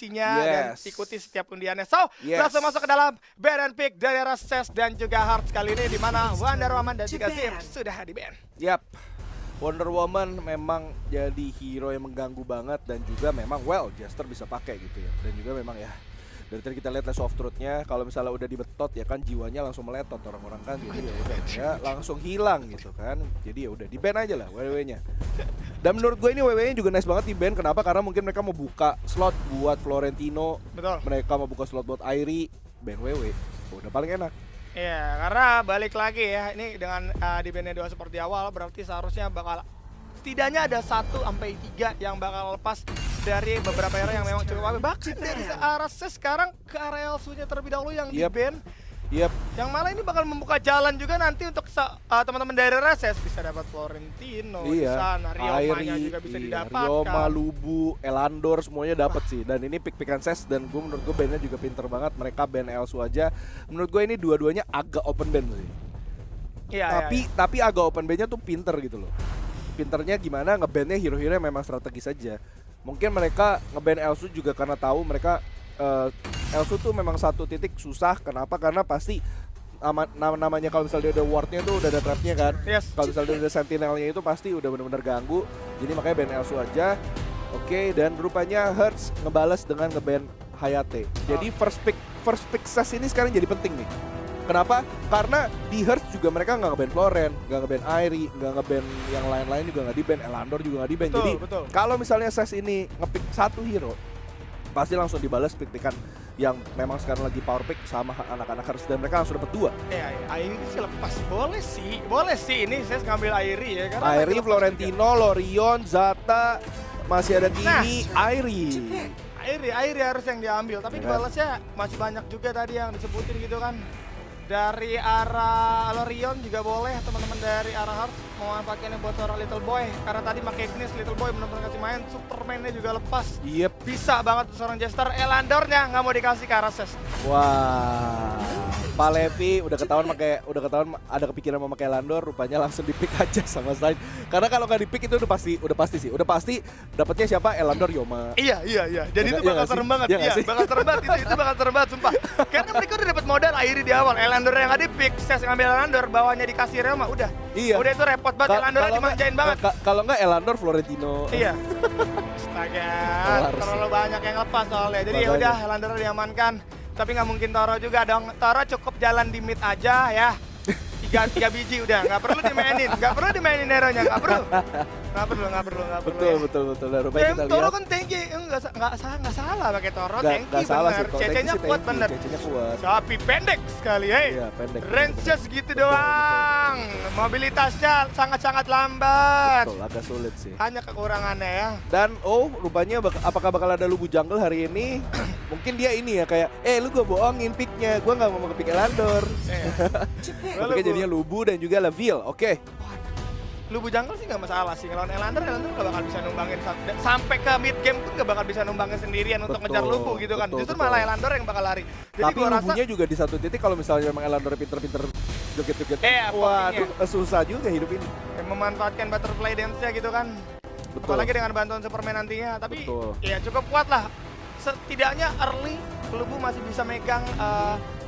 rotasinya dan ikuti setiap undiannya. So, langsung masuk ke dalam ban and pick dari Ses dan juga Hearts kali ini di mana Wonder Woman dan juga Zip sudah di ban. Yap. Wonder Woman memang jadi hero yang mengganggu banget dan juga memang Jester bisa pakai gitu ya. Dan juga memang ya dari tadi kita lihat soft truth-nya kalau misalnya udah dibetot ya kan jiwanya langsung meletot orang-orang kan jadi ya langsung hilang gitu kan. Jadi ya udah di-ban aja lah WWE-nya. Dan menurut gue ini WWE-nya juga nice banget di-ban. Kenapa? Karena mungkin mereka mau buka slot buat Florentino. Betul. Mereka mau buka slot buat Airi, ban WWE. Udah paling enak. Iya, karena balik lagi ya, ini dengan di band 2 seperti awal, berarti seharusnya bakal setidaknya ada 1 sampai 3 yang bakal lepas dari beberapa era yang memang cukup bahkan dari arah Ses sekarang ke area Elsu-nya terlebih dahulu yang di band. Yang malah ini bakal membuka jalan juga nanti untuk teman-teman dari Ses bisa dapat Florentino di sana, Ryoma-nya juga bisa didapatkan. Ryoma, Lubu, Elandor semuanya dapat sih. Dan ini pick-pickan Ses dan menurut gue bandnya juga pinter banget. Mereka band Elsu aja. Menurut gue ini dua-duanya agak open band sih. Tapi agak open bandnya tuh pinter gitu loh. Pinternya gimana ngebandnya hero-hero yang memang strategis aja. Mungkin mereka ngeband Elsu juga karena tahu mereka Elsu tuh memang satu titik susah. Kenapa? Karena pasti namanya kalau misalnya dia udah wardnya tuh udah ada trapnya kan. Kalau misalnya dia udah sentinelnya itu pasti udah bener-bener ganggu. Jadi makanya ban Elsu aja. Oke, dan rupanya Hearts ngebales dengan ngeban Hayate. Jadi first pick Ses ini sekarang jadi penting nih. Kenapa? Karena di Hearts juga mereka nggak ngeban Floren, nggak ngeban Airi, nggak ngeban yang lain-lain juga nggak di-ban, Elandor juga nggak di-ban. Jadi kalau misalnya Ses ini ngepick satu hero, pasti langsung dibalas pick-pickan yang memang sekarang lagi power pick sama anak-anak Hearts dan mereka langsung dapat 2. Airi sih lepas, boleh sih ini Ses ngambil Airi ya karena Airi, Florentino, Lorion, Zata, masih ada Kimi, Airi harus yang diambil, tapi dibalasnya masih banyak juga tadi yang disebutin gitu kan. Dari arah Lorion juga boleh teman-teman dari arah Hearts memanfaatkannya buat seorang Little Boy karena tadi pakai Ignis Little Boy benar-benar kasih main. Superman-nya juga lepas. Bisa banget seorang Jester. Elandornya nggak mau dikasih ke arah Ses. Wah, Pak Levi udah ketahuan ada kepikiran mau pakai Elandor, rupanya langsung dipick aja sama Slide. Karena kalau nggak dipick itu udah pasti dapatnya siapa? Elandor, Yoma. Iya. Jadi itu bakal serem banget. Bakal serem banget itu bakal serem banget sumpah. Karena mereka udah dapat modal Airi di awal. Elandor yang nggak di-pick, Ses ngambil Elandor, bawahnya dikasih Ryoma, udah itu repot banget, Elandor dimanjain banget. Kalau nggak Elandor, Florentino. Astaga, terlalu banyak yang lepas soalnya. Jadi ya udah Elandor diamankan, tapi nggak mungkin Toro juga dong. Toro cukup jalan di mid aja ya. 3 biji udah, nggak perlu dimainin hero-nya, nggak perlu. Betul. Toro kan tanky, nggak salah pakai Toro, tanky bener. CC-nya kuat bener. Tapi pendek sekali, range-nya segitu doang. Mobilitasnya sangat-sangat lambat. Betul, agak sulit sih. Hanya kekurangannya ya. Dan rupanya apakah bakal ada Lubu Jungle hari ini? Mungkin dia ini ya kayak, lu gue bohongin picknya, gue nggak mau ke pick Elandor. Oke, jadinya Lubu dan juga Laville. Oke. Lubu Jungle sih nggak masalah sih, ngelawan Elandor nggak bakal bisa numbangin sampai ke mid game pun nggak bakal bisa numbangin sendirian untuk ngejar Lubu gitu kan. Justru malah Elandor yang bakal lari. Jadi tapi Lubunya juga di satu titik kalau misalnya memang Elandor pinter-pinter joget-joget, waduh susah juga hidup ini. Memanfaatkan butterfly dance-nya gitu kan. Apalagi dengan bantuan Superman nantinya, tapi ya cukup kuat lah. Setidaknya early Lubu masih bisa megang,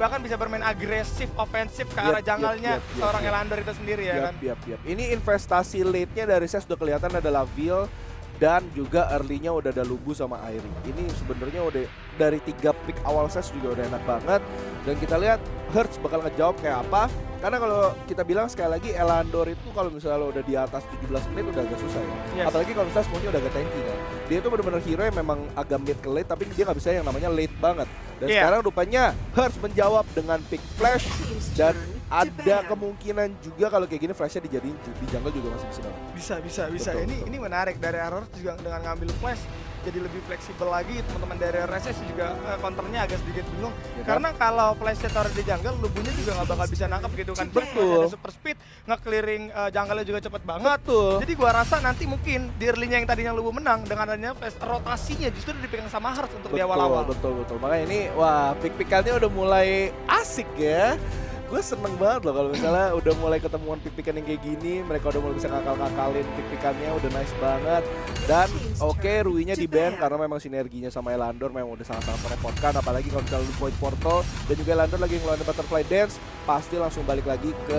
bahkan bisa bermain agresif, ofensif ke arah jungle-nya seorang Elandor itu sendiri ya kan. Ini investasi late-nya dari Ses udah kelihatan ada Laville dan juga early-nya udah ada Lubu sama Airi. Ini sebenarnya udah dari 3 pick awal Ses juga udah enak banget. Dan kita lihat Hearts bakal ngejawab kayak apa. Karena kalau kita bilang sekali lagi Elandor itu kalau misalnya udah di atas 17 menit udah agak susah ya. Apalagi kalau misalnya semuanya udah agak tanky kan. Dia itu benar-benar hero yang memang agak mid ke late tapi dia nggak bisa yang namanya late banget. Dan sekarang rupanya Hearts menjawab dengan pick flash dan ada kemungkinan juga kalau kayak gini flashnya dijadiin di jungle juga masih bisa. Bisa. Ini menarik dari Hearts juga dengan ngambil flash jadi lebih fleksibel lagi. Teman-teman dari RSS juga counternya agak sedikit bingung karena kalau flashnya taruh di jungle, Lubunya juga nggak bakal bisa nangkap gitu kan. Ada super speed, nge-clearing jungle-nya juga cepet banget. Jadi gua rasa nanti mungkin di early-nya yang tadinya Lubu menang dengan adanya flash rotasinya justru dipegang sama Hearts untuk di awal-awal. Betul. Makanya ini pick-pickannya udah mulai asik ya. gue seneng banget loh kalau misalnya udah mulai ketemuan pick-pickan yang kayak gini, mereka udah mulai bisa ngakal-ngakalin pick-pickannya, udah nice banget. Dan oke, Rui-nya di-ban karena memang sinerginya sama Elandor memang udah sangat-sangat merepotkan, apalagi kalau misalnya lu point portal dan juga Elandor lagi ngeluarin butterfly dance, pasti langsung balik lagi ke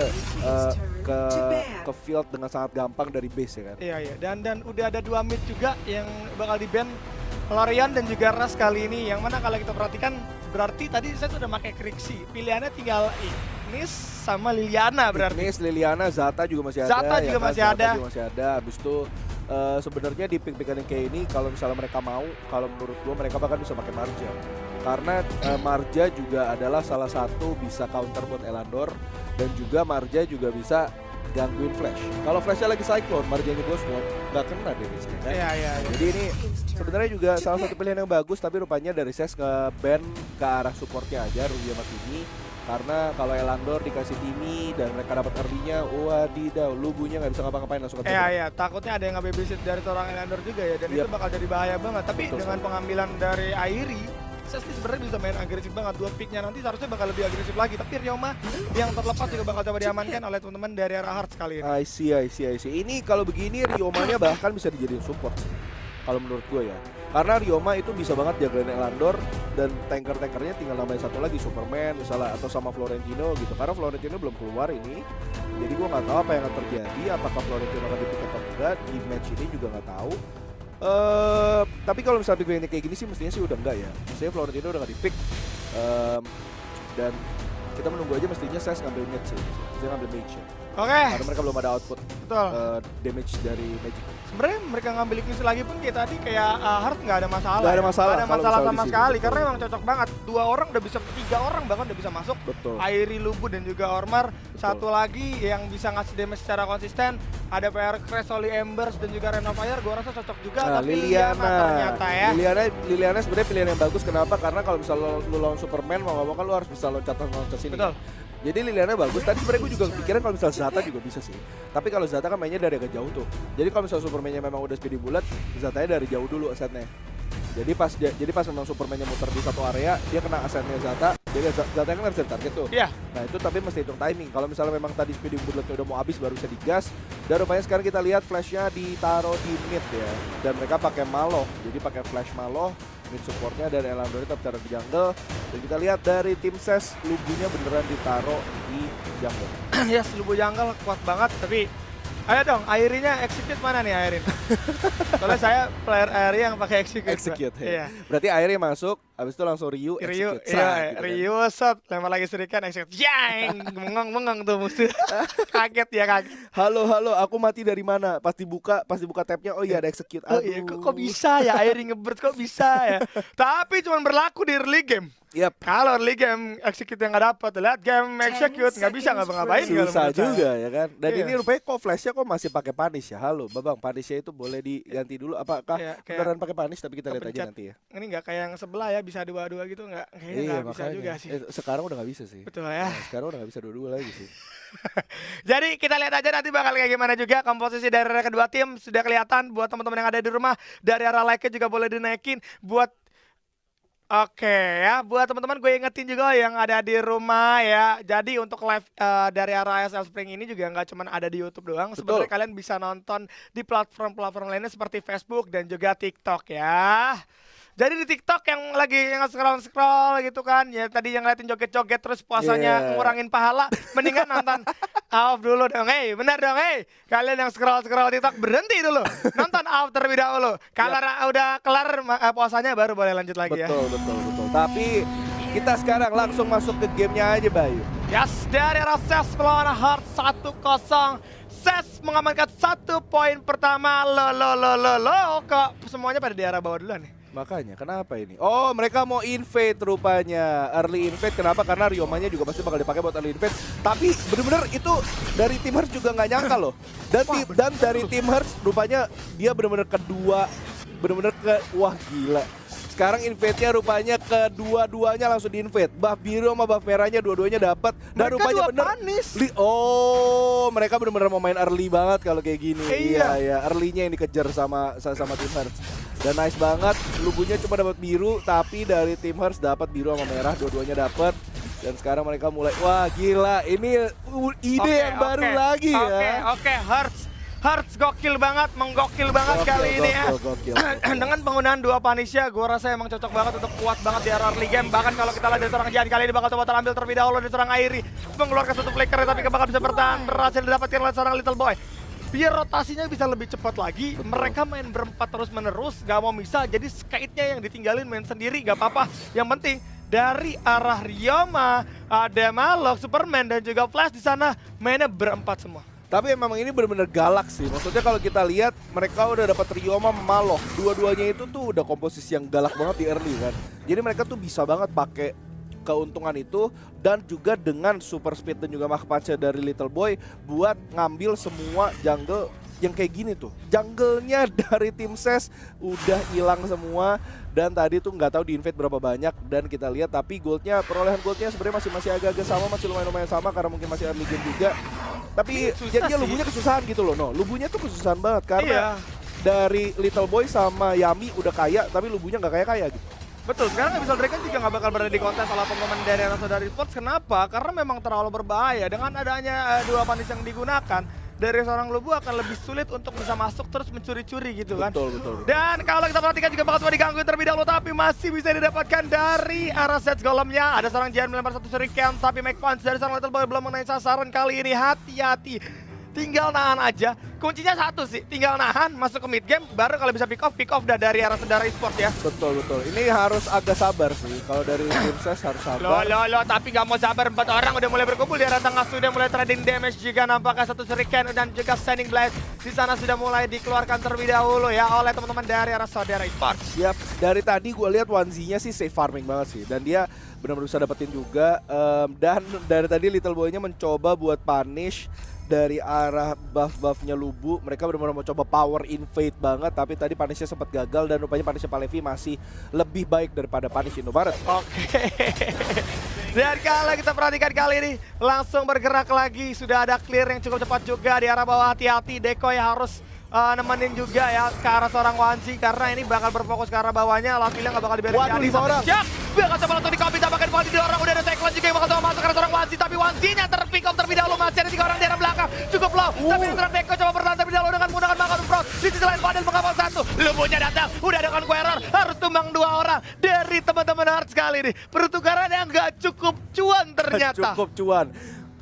field dengan sangat gampang dari base ya kan. Iya, dan udah ada 2 mid juga yang bakal di-ban, Lorian dan juga Ras kali ini, yang mana kalau kita perhatikan berarti tadi saya sudah pakai Krixi, pilihannya tinggal Ignis sama Liliana berarti. Ignis, Liliana, Zata juga masih ada. Zata juga masih ada. Zata juga masih ada. Habis itu sebenarnya di pick-pickan yang kayak ini kalau misalnya mereka mau, kalau menurut gua mereka bahkan bisa pakai Marja. Karena Marja juga adalah salah satu bisa counter buat Elandor, dan juga Marja juga bisa gangguin Flash. Kalau Flashnya lagi Cyclone, Marjanya gue semua nggak kena damage-nya kan. Iya. Jadi ini sebenarnya juga salah satu pilihan yang bagus, tapi rupanya dari SES nge-ban ke arah supportnya aja, Rui sama Timi. Karena kalau Elandor dikasih Timi dan mereka dapat early-nya, wadidaw, Lubunya nggak bisa ngapa-ngapain langsung ke Iya, takutnya ada yang nge-babysit dari seorang Elandor juga ya, dan itu bakal jadi bahaya banget. Tapi betul, dengan pengambilan dari Airi, SES sebenarnya bisa main agresif banget. 2 picknya nanti seharusnya bakal lebih agresif lagi. Tapi Ryoma yang terlepas juga bakal coba diamankan oleh teman-teman dari arah Hearts kali ini. I see. Ini kalau begini Ryomanya bahkan bisa dijadiin support sih. Kalau menurut gue ya. Karena Ryoma itu bisa banget jagain Elandor, dan tanker-tankernya tinggal nambahin satu lagi, Superman misalnya, atau sama Florentino gitu. Karena Florentino belum keluar ini. Jadi gue nggak tahu apa yang akan terjadi, apakah Florentino akan di-pick atau enggak. Di match ini juga nggak tahu. Tapi kalau misalnya pick kayak gini sih mestinya sih udah enggak ya. Mestinya Florentino udah nggak di-pick, dan kita menunggu aja mestinya saya ngambil mid sih. Saya ngambil mage ya. Oke. Karena mereka belum ada output damage dari Magic. Sebenarnya mereka ngambil Ignis lagi pun kayak tadi kayak Heart nggak ada masalah. Nggak ada masalah. Nggak ada masalah sama sekali karena emang cocok banget. 2 orang udah bisa, 3 orang bahkan udah bisa masuk. Betul. Airi, Lubu dan juga Ormar. Betul. Satu lagi yang bisa ngasih damage secara konsisten ada PR Crash, Holy Embers dan juga Rain of Fire. Gua rasa cocok juga. Nah, tapi Liliana ternyata ya. Liliana sebenarnya pilihan yang bagus. Kenapa? Karena kalau misalnya lu lawan Superman mau nggak mau kan lu harus bisa loncat sini. Betul. Jadi Liliana bagus. Tadi sebenarnya gue juga pikiran kalau misalnya Zata juga bisa sih. Tapi kalau Zata kan mainnya dari agak jauh tuh. Jadi kalau misalnya Superman-nya memang udah speedy bullet, Zatanya dari jauh dulu asetnya. Jadi pas memang Superman-nya muter di satu area, dia kena asetnya Zata. Jadi Zata kan harus target tuh. Iya. Nah itu tapi mesti hitung timing. Kalau misalnya memang tadi speedy bulletnya udah mau habis baru bisa digas. Dan rupanya sekarang kita lihat flashnya ditaruh di mid ya. Dan mereka pakai Maloh. Jadi pakai flash Maloh. Mid supportnya dan Elandor tetap taruh di jungle. Dan kita lihat dari tim SES, Lubunya beneran ditaruh di jungle. Yes, Lubu jungle kuat banget, tapi ayo dong, Airinya execute mana nih Airin? Soalnya saya player Airi yang pakai execute. Iya. Berarti Airi masuk, habis itu langsung Ryu execute. Iya, gitu Ryu set, lempar lagi Shuriken execute. Yang mengang tuh musuh. Kaget ya, kaget. Halo, aku mati dari mana? Pas dibuka tabnya, oh iya ada execute. Aduh. Oh iya, kok bisa ya Airi nge-burst, kok bisa ya? Tapi cuma berlaku di early game. Yep. Kalau early game execute yang nggak dapat, lihat game execute nggak bisa ngapa-ngapain. Susah juga ya kan. Dan iya. ini rupanya kok flashnya kok masih pakai punish ya. Halo, Babang, punishnya itu boleh diganti dulu. Apakah beneran pakai punish? Tapi kita lihat aja nanti ya. Ini nggak kayak yang sebelah ya, bisa 2-2 gitu nggak? Kayaknya nggak bisa juga sih. Sekarang udah nggak bisa sih. Betul ya. Nah, sekarang udah nggak bisa 2-2 lagi sih. Jadi kita lihat aja nanti bakal kayak gimana juga komposisi dari kedua tim. Sudah kelihatan buat teman-teman yang ada di rumah. Dari arah like-nya juga boleh dinaikin buat ya, buat teman-teman gue ingetin juga yang ada di rumah ya. Jadi untuk live dari arah ASL Spring ini juga nggak cuma ada di YouTube doang. Sebenarnya kalian bisa nonton di platform-platform lainnya seperti Facebook dan juga TikTok ya. Jadi di TikTok yang lagi scroll gitu kan, ya tadi yang ngeliatin joget-joget terus puasanya ngurangin pahala, mendingan nonton AOF dulu dong, benar dong, kalian yang scroll TikTok berhenti dulu, nonton AOF terlebih dahulu. Kalau udah kelar puasanya baru boleh lanjut lagi ya. Betul. Tapi kita sekarang langsung masuk ke gamenya aja, Bayu. Yes, dari arah SES melawan Hearts 1-0. SES mengamankan 1 poin pertama. Kok semuanya pada di arah bawah duluan nih? Makanya, kenapa ini? Oh, mereka mau invade rupanya. Early invade, kenapa? Karena Ryomanya juga pasti bakal dipakai buat early invade. Tapi bener-bener itu dari tim Hearts juga nggak nyangka loh. Dan dari tim Hearts rupanya dia bener-bener wah gila. Sekarang invade-nya rupanya kedua-duanya langsung di-invade. Buff biru sama buff merahnya dua-duanya dapat. Dan rupanya bener. Mereka bener-bener mau main early banget kalau kayak gini. Iya. Early-nya yang dikejar sama tim Hearts. Dan nice banget. Lubunya cuma dapat biru, tapi dari tim Hearts dapat biru sama merah, dua-duanya dapat. Dan sekarang mereka mulai, wah gila, ini ide yang baru lagi ya. Oke, Hearts gokil banget, menggokil banget kali ini ya. Dengan penggunaan dua Punisher, gue rasa emang cocok banget untuk kuat banget di early game. Bahkan kalau kita lihat dari seorang Jian kali ini bakal coba terambil terlebih dahulu dari seorang Airi. Mengeluarkan satu flicker tapi bakal bisa bertahan, berhasil didapatkan oleh seorang Little Boy. Biar rotasinya bisa lebih cepat lagi, mereka main berempat terus-menerus, gak mau misah, jadi Skate-nya yang ditinggalin main sendiri, gak apa-apa. Yang penting, dari arah Ryoma, ada Malok, Superman, dan juga Flash di sana mainnya berempat semua. Tapi memang ini benar-benar galak sih. Maksudnya kalau kita lihat mereka udah dapat Ryoma, Malok. Dua-duanya itu tuh udah komposisi yang galak banget di early kan. Jadi mereka tuh bisa banget pakai keuntungan itu dan juga dengan super speed dan juga Mach Punch dari Little Boy buat ngambil semua jungle yang kayak gini tuh. Jungle-nya dari tim SES udah hilang semua dan tadi tuh nggak tahu di-invade berapa banyak dan kita lihat tapi goldnya, perolehan goldnya sebenarnya masih agak-agak sama, masih lumayan sama karena mungkin masih early game juga. Tapi jadinya Lubunya kesusahan gitu loh, no. Lubunya tuh kesusahan banget karena dari Little Boy sama Yami udah kaya tapi Lubunya nggak kaya-kaya gitu. Betul, sekarang Abyssal Dragon juga nggak bakal berada di kontes oleh pemain dari Saudari Sports. Kenapa? Karena memang terlalu berbahaya. Dengan adanya dua panis yang digunakan, dari seorang Lubu akan lebih sulit untuk bisa masuk terus mencuri-curi gitu kan. Betul. Dan kalau kita perhatikan juga bakal coba digangguin terlebih dahulu, tapi masih bisa didapatkan dari arah set golemnya. Ada seorang Jian melempar satu shuriken, tapi Mach Punch dari seorang Little Boy belum mengenai sasaran kali ini. Hati-hati. Tinggal nahan aja, kuncinya satu sih, tinggal nahan, masuk ke mid game, baru kalau bisa pick off dari arah Saudara Esports ya. Betul. Ini harus agak sabar sih, kalau dari tim SES harus sabar. Loh, tapi gak mau sabar, 4 orang udah mulai berkumpul di arah tengah, sudah mulai trading damage juga nampaknya satu shuriken dan juga Standing Blade di sana sudah mulai dikeluarkan terlebih dahulu ya oleh teman-teman dari arah Saudara Esports. Yap, dari tadi gue lihat Wanzi-nya sih safe farming banget sih, dan dia benar-benar bisa dapetin juga, dan dari tadi Little Boy-nya mencoba buat punish dari arah buff-buffnya Lubu. Mereka benar-benar mau coba power invade banget, tapi tadi punishnya sempat gagal dan rupanya punishnya Palevi masih lebih baik daripada punish Indomaret. Oke. Dan kalau kita perhatikan kali ini langsung bergerak lagi, sudah ada clear yang cukup cepat juga di arah bawah. Hati-hati, Decoy harus nemenin juga ya ke arah seorang Wanzi karena ini bakal berfokus ke arah bawahnya. Lafilnya nggak bakal dibiarin jadi. Siap, bakal coba langsung di-copy, tampaknya Wanzi di orang. Udah ada Cyclone juga yang bakal coba masuk ke arah seorang Wanzi, tapi Wanzi-nya terpick off terlebih dahulu. Masih ada 3 orang di arah belakang, cukup low. Tapi seorang Deco coba bertahan terlebih dahulu dengan menggunakan Makan Pro. Di sisi lain Fadil mengawal satu, Lubunya datang, udah ada Conqueror, harus tumbang 2 orang dari teman-teman Hearts kali ini. Pertukaran yang nggak cukup cuan ternyata. Cukup cuan.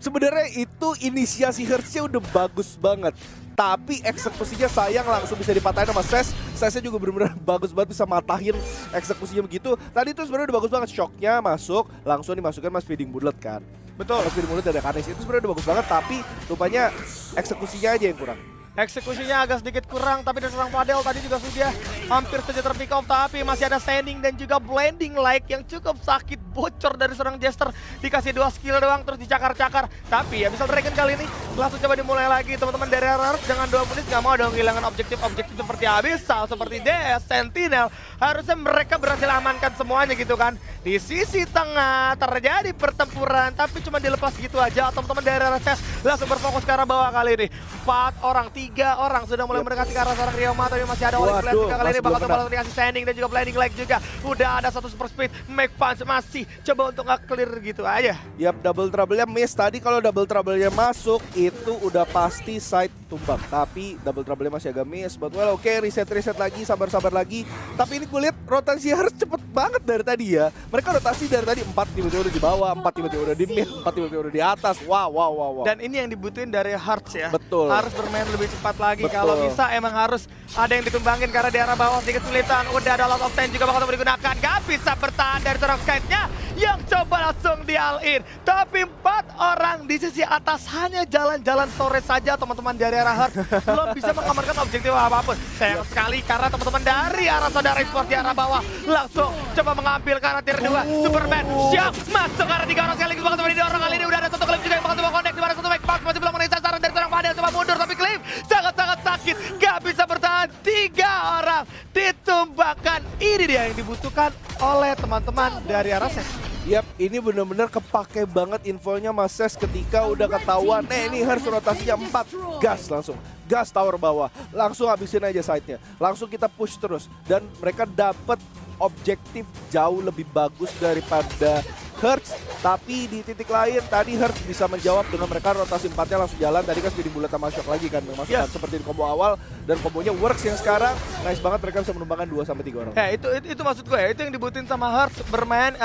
Sebenarnya itu inisiasi Hearts-nya udah bagus banget. Tapi eksekusinya sayang langsung bisa dipatahin sama SES. SES-nya juga benar-benar bagus banget bisa matahin eksekusinya begitu. Tadi itu sebenarnya udah bagus banget, shocknya masuk, langsung dimasukkan Mas Feeding Bullet kan. Betul. Mas Feeding Bullet ada Kanis, itu sebenarnya udah bagus banget, tapi rupanya eksekusinya aja yang kurang. Eksekusinya agak sedikit kurang, tapi dari seorang Fadel tadi juga sudah hampir saja terpick off, tapi masih ada Standing dan juga Blinding Light yang cukup sakit, bocor dari seorang Jester, dikasih 2 skill doang terus dicakar-cakar. Tapi Abyssal Dragon kali ini langsung coba dimulai lagi teman-teman dari Hearts dengan 2 menit, gak mau dong kehilangan objektif-objektif seperti Abyssal, seperti DS, Sentinel. Harusnya mereka berhasil amankan semuanya gitu kan. Di sisi tengah terjadi pertempuran, tapi cuma dilepas gitu aja. Teman-teman dari Hearts langsung berfokus ke arah bawah kali ini. 4 orang, 3 orang sudah mulai mendekati ke arah seorang Ryoma, tapi masih ada Olive Blade juga kali ini bakal coba dikasih Standing dan juga Blinding Light juga. Udah ada satu super speed, Mach Punch masih coba untuk nge-clear gitu aja. Yap, double trouble-nya miss. Tadi kalau double trouble-nya masuk itu udah pasti side tumbang, tapi double trouble-nya masih agak miss. But well, oke, reset lagi, sabar-sabar lagi. Tapi ini gue lihat rotasi harus cepet banget dari tadi ya. Mereka rotasi dari tadi 4 tiba-tiba udah di bawah, 4 tiba-tiba udah di mid, 4 tiba-tiba udah di atas. Wow. Dan ini yang dibutuhin dari Hearts ya. Betul. Harus bermain lebih cepat lagi. Kalau bisa emang harus ada yang ditumbangin karena di arah bawah sedikit kesulitan. Udah ada lot of time juga bakal digunakan. Gak bisa bertahan dari seorang Skate-nya yang coba langsung di all-in. Tapi 4 orang di sisi atas hanya jalan-jalan sore saja teman-teman dari arah Hearts. Belum bisa mengamankan objektif apapun. Sayang sekali karena teman-teman dari arah Saudara Esports di arah bawah langsung coba mengambil ke arah tier 2. Superman siap masuk ke arah 3 orang sekaligus bakal coba didorong. Kali ini udah ada satu Cliff juga yang bakal coba connect di mana satu Mach Punch masih belum mengenai sasaran dari seorang Fadel. Coba mundur tapi Cliff sangat-sangat sakit. Gak bisa bertahan. 3 orang ditumbangkan. Ini dia yang dibutuhkan oleh teman-teman dari arah SES. Yap, ini bener-bener kepake banget infonya Mas SES ketika udah ketahuan. Ini harus rotasinya 4, gas langsung. Gas tower bawah, langsung habisin aja side-nya. Langsung kita push terus. Dan mereka dapat objektif jauh lebih bagus daripada Hertz. Tapi di titik lain tadi Hertz bisa menjawab dengan mereka rotasi 4-nya langsung jalan. Tadi kan Speedy Bullet sama Shock lagi kan memasukkan seperti di combo awal, dan kombonya works yang sekarang nice banget, mereka bisa menumbangkan 2-3 orang. Ya itu maksud gue ya, itu yang dibutuhin sama Hertz, bermain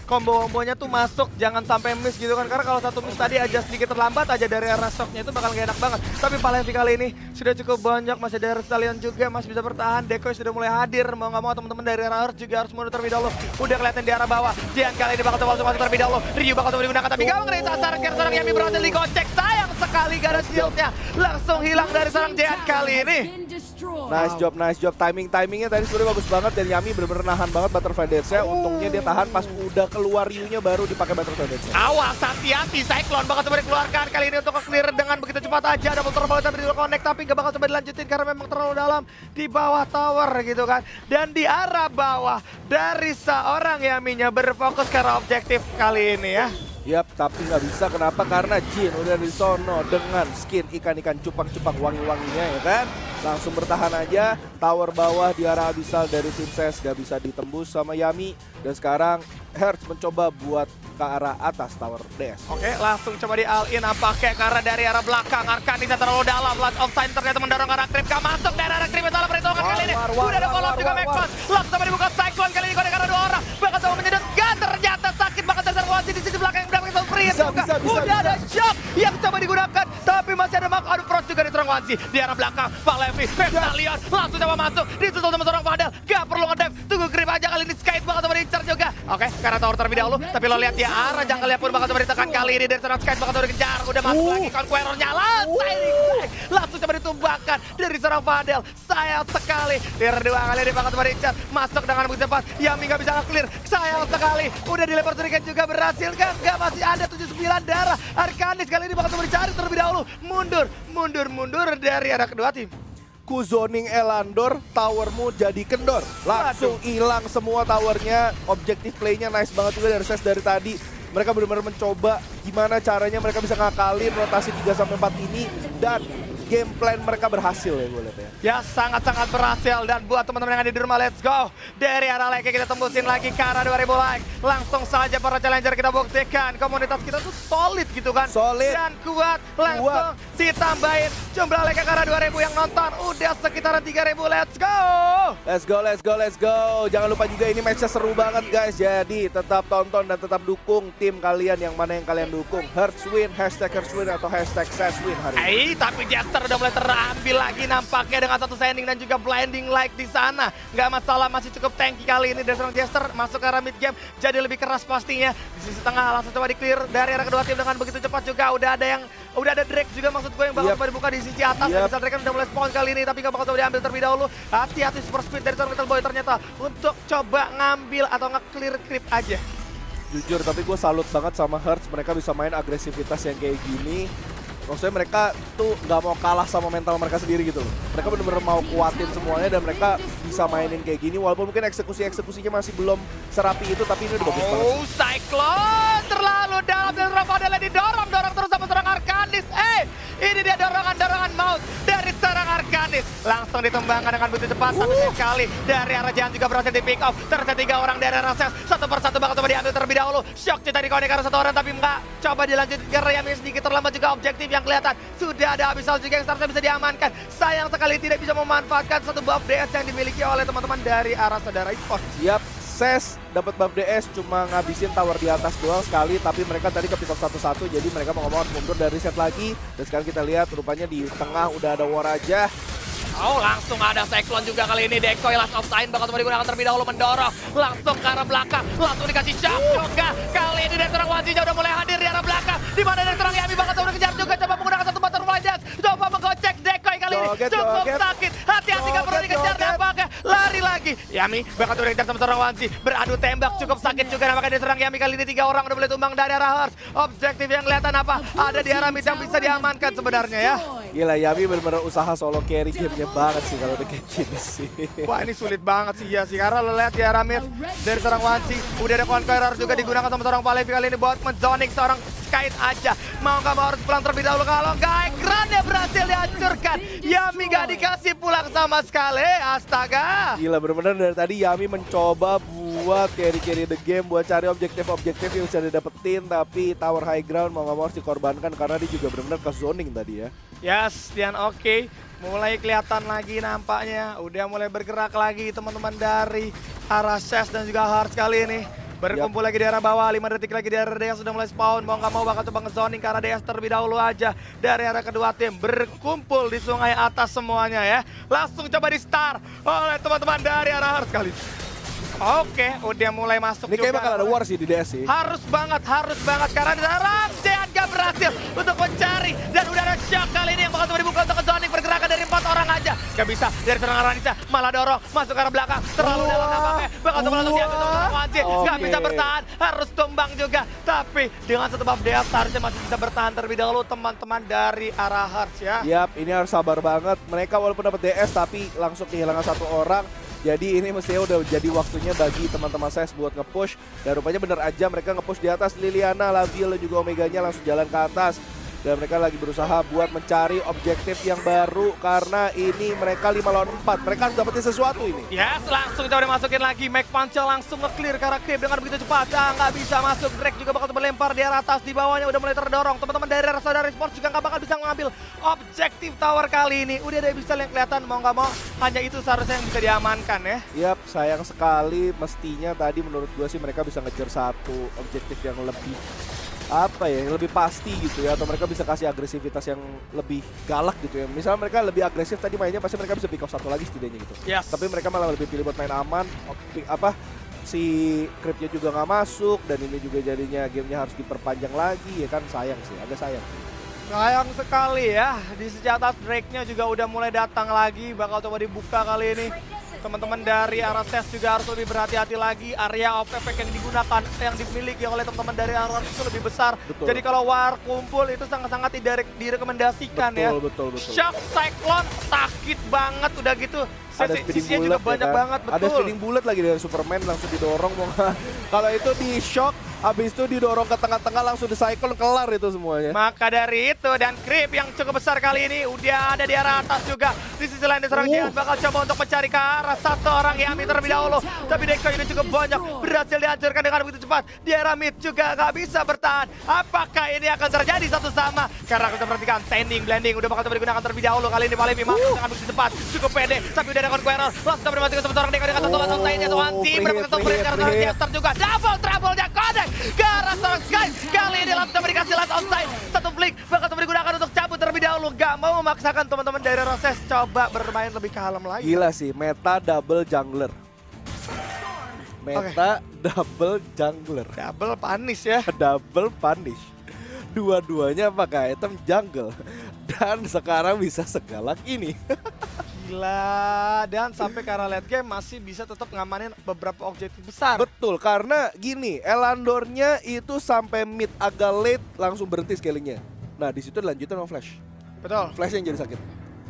combo-combonya tuh masuk, jangan sampai miss gitu kan, karena kalau satu miss tadi aja sedikit terlambat aja dari arah Shocknya itu bakal gak enak banget. Tapi Palevi kali ini sudah cukup banyak, masih dari Stallion juga masih bisa bertahan, Decoy sudah mulai hadir, mau gak mau teman-teman dari arah Hertz juga harus mundur terlebih dahulu. Udah kelihatan di arah bawah, Jian kali ini bakal coba masuk terlebih dahulu, Ryu bakal coba digunakan tapi gak mengenai sasaran, karena seorang Yami berhasil digocek, sayang sekali gak ada shieldnya, langsung hilang dari seorang Jian kali ini. Nice job. Timingnya tadi sebenarnya bagus banget, dan Yami benar-benar nahan banget Butterfly Dance-nya. Untungnya dia tahan pas udah keluar Ryu-nya baru dipakai Butterfly Dance-nya. Awas, hati-hati, Cyclone bakal coba dikeluarkan kali ini untuk clear dengan begitu cepat aja. Double turbo tapi connect, tapi gak bakal coba dilanjutin karena memang terlalu dalam di bawah tower gitu kan. Dan di arah bawah dari seorang Yaminya berfokus ke arah objektif kali ini ya. Yap, tapi nggak bisa. Kenapa? Karena Jin udah di sono dengan skin ikan-ikan cupang-cupang wangi-wanginya ya kan. Langsung bertahan aja. Tower bawah di arah Abyssal dari tim Ses gak bisa ditembus sama Yami. Dan sekarang Hertz mencoba buat ke arah atas Tower DS. Oke, langsung coba di all in nampaknya karena dari arah belakang Arcanista terlalu dalam. Light of Sign ternyata mendorong arah Krip, gak masuk dari arah Krip, dalam perhitungan kali ini. Udah ada follow up juga Maxfast. Langsung coba dibuka Cyclone kali ini karena 2 orang. Bakal coba menyedot, gak ternyata sakit banget dari Wansi di sisi belakang yang mendapatkan free juga. Udah ada shock yang coba digunakan, tapi masih ada Mark Adu Frost juga di serang Wansi. Di arah belakang, Palevi, Pestalion langsung coba masuk. Disusul sama seorang Fadel, gak perlu nge-dive. Tunggu Krip aja kali ini, Skype bakal coba diincar juga. Oke, karena tower terlebih dahulu, tapi lo lihat ya arah jangkauannya pun bakal coba ditekan kali ini dari seorang Skype bakal coba dikejar. Udah masuk lagi Conqueror-nya, langsung coba ditumbangkan dari seorang Fadel. Sayang sekali, tier 2 kali ini bakal coba diincar. Masuk dengan begitu cepat, Yami gak bisa nge-clear. Sayang sekali, udah dilempar shuriken juga, berhasil kan? Gak, masih ada 79 darah. Arcanis kali ini bakal coba dicari terlebih dahulu. Mundur dari arah kedua tim. Ku zoning Elandor, towermu jadi kendor. Langsung hilang semua towernya. Objektif playnya nice banget juga dari Ses dari tadi. Mereka benar-benar mencoba gimana caranya mereka bisa ngakalin rotasi 3-4 ini, dan game plan mereka berhasil ya gue lihat ya. Ya sangat-sangat berhasil, dan buat teman-teman yang ada di rumah, let's go. Dari arah like kita tembusin lagi ke arah 2000 like. Langsung saja para challenger kita buktikan komunitas kita tuh solid gitu kan. Solid. Dan kuat, langsung ditambahin jumlah like ke arah 2000 yang nonton. Udah sekitaran 3000, let's go. Let's go. Jangan lupa juga ini matchnya seru banget guys. Jadi tetap tonton dan tetap dukung tim kalian yang mana yang kalian dukung. Hertz win, hashtag Hertz win atau hashtag Ses win hari ini. Tapi Jester udah mulai terambil lagi nampaknya dengan satu sending dan juga blinding light di sana. Nggak masalah, masih cukup tanky kali ini dari seorang Jester. Masuk ke arah mid game jadi lebih keras pastinya. Di sisi tengah langsung coba di clear dari arah kedua tim dengan begitu cepat juga. Udah ada Drake juga maksud gue yang bakal coba dibuka di sisi atas. Bisa Drake udah mulai spawn kali ini, tapi gak bakal coba diambil terlebih dahulu. Hati-hati super speed dari seorang Little Boy ternyata untuk coba ngambil atau nge-clear creep aja. Jujur, tapi gue salut banget sama Hertz. Mereka bisa main agresivitas yang kayak gini. Maksudnya mereka tuh nggak mau kalah sama mental mereka sendiri gitu loh. Mereka bener-bener mau kuatin semuanya, dan mereka bisa mainin kayak gini. Walaupun mungkin eksekusinya masih belum serapi itu, tapi ini udah bagus banget. Oh, Cyclone terlalu dalam, dan Rafael didorong terus sama seorang Arcanis. Ini dia dorongan maut dari seorang Arcanis. Langsung ditembangkan dengan begitu cepat, satu sekali dari arah Jian juga berhasil di pick off. Ternyata 3 orang dari arah Ses, satu persatu bakal coba diambil terlebih dahulu. Shock kita dikonek karena 1 orang, tapi enggak coba dilanjutkan karena yang sedikit terlambat juga. Objektif yang kelihatan sudah ada Abyssal juga yang seharusnya bisa diamankan. Sayang sekali tidak bisa memanfaatkan satu buff DS yang dimiliki oleh teman-teman dari arah saudara esports. Yap, Ses dapat buff DS cuma ngabisin tower di atas doang sekali, tapi mereka tadi ke pick up 1-1, jadi mereka mau ngomong mundur dari set lagi. Dan sekarang kita lihat rupanya di tengah udah ada war aja. Oh, langsung ada Cyclone juga kali ini. Decoy Last of Sign bakal coba digunakan terlebih dahulu, mendorong langsung ke arah belakang, langsung dikasih shock juga. Kali ini dari seorang Wanji udah mulai hadir di arah belakang, di mana dari seorang Yami bakal coba dikejar juga, coba menggunakan satu butterfly dance, coba menggocek Decoy kali ini. Cukup sakit, hati-hati gak perlu dikejar, nampaknya lari lagi. Yami bakal coba dikejar sama seorang Wanji, beradu tembak, cukup sakit juga nampaknya dari seorang Yami kali ini. 3 orang udah boleh tumbang dari arah Hertz. Objektif yang kelihatan apa? Ada di arah mid yang bisa diamankan sebenarnya ya. Gila, Yami bener-bener usaha solo carry gamenya banget sih kalau udah kayak gini sih. Wah, ini sulit banget sih ya sih, karena lo lihat di arah mid dari seorang Wansi. Udah ada Conqueror juga digunakan sama seorang Palevi kali ini buat menzoning seorang Skite aja. Mau gak mau harus pulang terlebih dahulu, kalau gak ekrannya berhasil dihancurkan. Yami gak dikasih pulang sama sekali, astaga. Gila, bener-bener dari tadi Yami mencoba buat carry the game, buat cari objektif-objektif yang bisa didapetin, tapi tower high ground mau nggak mau harus dikorbankan karena dia juga benar-benar ke zoning tadi ya. Yes, dan oke. Mulai kelihatan lagi nampaknya. Udah mulai bergerak lagi teman-teman dari arah Ses dan juga Hearts kali ini. Berkumpul lagi di arah bawah, 5 detik lagi di arah DS sudah mulai spawn. Mau nggak mau bakal coba nge-zoning karena DS terlebih dahulu aja. Dari arah kedua tim berkumpul di sungai atas semuanya ya. Langsung coba di start oleh teman-teman dari arah Hearts kali. Oke, udah mulai masuk ini juga. Ini kayak bakal ada war sih di DS sih. Harus banget karena di arah Sehat gak berhasil untuk mencari. Dan udah ada shock kali ini yang bakal coba dibuka untuk nge-zoning. Pergerakan dari 4 orang aja. Gak bisa, dari serangan Ranisa malah dorong masuk ke arah belakang. Terlalu dalam nampaknya. Bakal coba langsung diambil teman-teman Wanjir. Gak bisa bertahan, harus tumbang juga. Tapi dengan satu buff DS harusnya masih bisa bertahan terlebih dahulu teman-teman dari arah Hearts ya. Yap, ini harus sabar banget. Mereka walaupun dapat DS tapi langsung kehilangan 1 orang. Jadi ini mestinya udah jadi waktunya bagi teman-teman saya buat nge-push. Dan rupanya bener aja mereka nge-push di atas. Liliana, Laviel dan juga Omeganya langsung jalan ke atas. Dan mereka lagi berusaha buat mencari objektif yang baru. Karena ini mereka 5 lawan 4. Mereka harus dapetin sesuatu ini. Yes, langsung coba dimasukin lagi. Mac Panca langsung nge-clear karena Creep dengan begitu cepat. Nggak bisa masuk. Drake juga bakal berlempar di arah atas. Di bawahnya udah mulai terdorong. Teman-teman dari arah Saudara Sports juga nggak bakal bisa mengambil objektif tower kali ini. Udah ada bisa yang kelihatan mau nggak mau. Hanya itu seharusnya yang bisa diamankan ya. Yap, sayang sekali. Mestinya tadi menurut gue sih mereka bisa ngejar satu objektif yang lebih apa ya, yang lebih pasti gitu ya, atau mereka bisa kasih agresivitas yang lebih galak gitu ya. Misalnya mereka lebih agresif tadi mainnya, pasti mereka bisa pick off 1 lagi setidaknya gitu. Yes. Tapi mereka malah lebih pilih buat main aman, si creepnya juga nggak masuk, dan ini juga jadinya gamenya harus diperpanjang lagi ya kan, sayang sih, agak sayang. Sayang sekali ya, di sisi atas Drake-nya juga udah mulai datang lagi, bakal coba dibuka kali ini. Teman-teman dari arah Ses juga harus lebih berhati-hati lagi. Area of effect yang digunakan, yang dimiliki oleh teman-teman dari arah itu lebih besar. Betul. Jadi kalau war kumpul itu sangat-sangat tidak direkomendasikan ya. Betul. Shock Cyclone sakit banget udah gitu. Ada speeding bullet juga banyak ya kan? banget, betul. Ada speeding bullet lagi dari Superman langsung didorong. Kalau itu di shock, habis itu didorong ke tengah-tengah langsung di cyclone, kelar itu semuanya. Maka dari itu dan Creep yang cukup besar kali ini udah ada di arah atas juga. Di sisi lain seorang Jihan bakal coba untuk mencari ke arah 1 orang Yami terlebih dahulu. Tapi Deko ini cukup banyak berhasil dihancurkan dengan begitu cepat. Di arah mid juga nggak bisa bertahan. Apakah ini akan terjadi satu sama? Karena kita perhatikan standing blending udah bakal coba digunakan terlebih dahulu. Kali ini Palevi masuk dengan begitu cepat, cukup pede. Tapi udah ada Conqueror langsung bermati ke seorang Deko dengan 1 lawan lainnya. Tuan Tim berpengaruh karena seorang Jester juga double trouble-nya Connect ke arah seorang Sky. Kali ini langsung dikasih last onside. 1 flick bakal coba digunakan untuk cabut terlebih dahulu. Gak mau memaksakan teman-teman dari Roses coba bermain lebih kalem lagi. Gila sih, meta double jungler. Double jungler. Double punish ya. Double punish. Dua-duanya pakai item jungle. Dan sekarang bisa segalak ini. Gila, dan sampai ke arah late game masih bisa tetap ngamanin beberapa objektif besar. Betul, karena gini, Elandornya itu sampai mid agak late langsung berhenti scalingnya. Nah di situ dilanjutin sama Flash. Betul. Flash yang jadi sakit.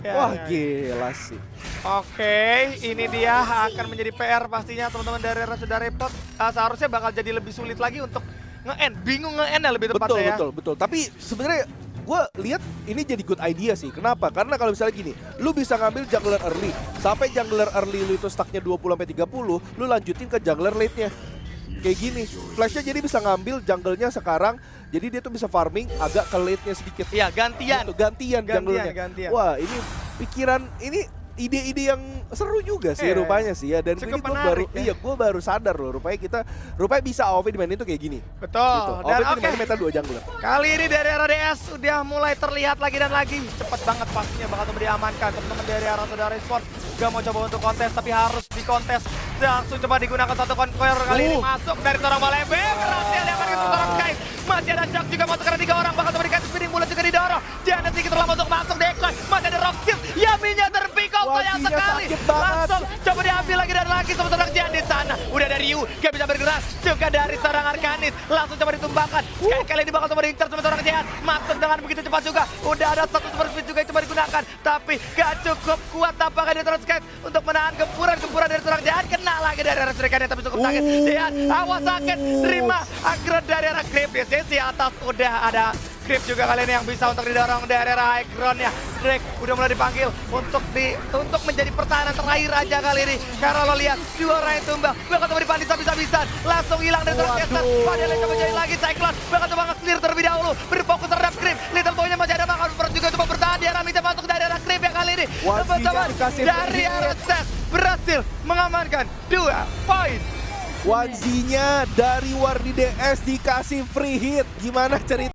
Ya, Wah ya, gila sih. Oke, ini dia akan menjadi PR pastinya teman-teman dari Saudara Repot. Seharusnya bakal jadi lebih sulit lagi untuk nge-end. Bingung nge-end lebih tepatnya ya. Betul. Tapi sebenarnya gue lihat ini jadi good idea sih. Kenapa? Karena kalau misalnya gini, lu bisa ngambil jungler early. Sampai jungler early lu itu stacknya 20-30, lu lanjutin ke jungler late-nya. Kayak gini, Flashnya jadi bisa ngambil jungle-nya sekarang. Jadi dia tuh bisa farming agak ke late-nya sedikit. Iya, gantian. Gitu, gantian junglernya. Wah, ini pikiran, ini ide-ide yang seru juga sih rupanya sih ya. Dan ini gue baru, gue baru sadar loh rupanya bisa AoV dimainin tuh kayak gini. Betul. Gitu. Dan dimainin meta 2 jungler. Kali ini dari arah DS udah mulai terlihat lagi dan lagi. Cepet banget pastinya bakal diamankan. Teman-teman dari arah Saudara Sport gak mau coba untuk kontes tapi harus dikontes. Langsung coba digunakan 1 Conqueror kali ini masuk dari seorang Malebe. Berhasil diamankan ke seorang Sky. Masih ada Jack juga mau tekan 3 orang. Bakal coba dikasih speeding bullet juga didorong. Jangan sedikit terlambat untuk masuk Decoy. Masih ada Rockship. Yaminya terpick off sayang sekali. Langsung coba diambil lagi dan lagi sama seorang Jihan di sana. Udah dari Yu, gak bisa bergerak. Juga dari seorang Arkanis. Langsung coba ditumbangkan. Sekali ini bakal coba diincar sama seorang Jihan. Masuk dengan begitu cepat juga. Udah ada 1 super speed juga yang coba digunakan. Tapi gak cukup kuat tampaknya dia terus untuk menahan gempuran dari seorang Jihan. Kena lagi dari arah Serikanya tapi cukup sakit. Jihan awas sakit. Terima aggro dari arah Creep. Di sisi atas udah ada Grip juga kali ini yang bisa untuk didorong dari arah high ground-nya. Drake udah mulai dipanggil untuk menjadi pertahanan terakhir aja kali ini. Karena lo lihat dua orang yang tumbang, bakal coba dipandis habis-habisan, langsung hilang dari targetnya. Padahal yang coba jadi lagi Cyclone, bakal coba nge-clear terlebih dahulu, berfokus terhadap Grip. Little Boy-nya masih ada bakal juga coba bertahan di arah Mita masuk dari arah Grip yang kali ini. Teman-teman dari arah Set berhasil mengamankan 2 poin. Wanzinya dari Wardi DS dikasih free hit. Gimana cerita?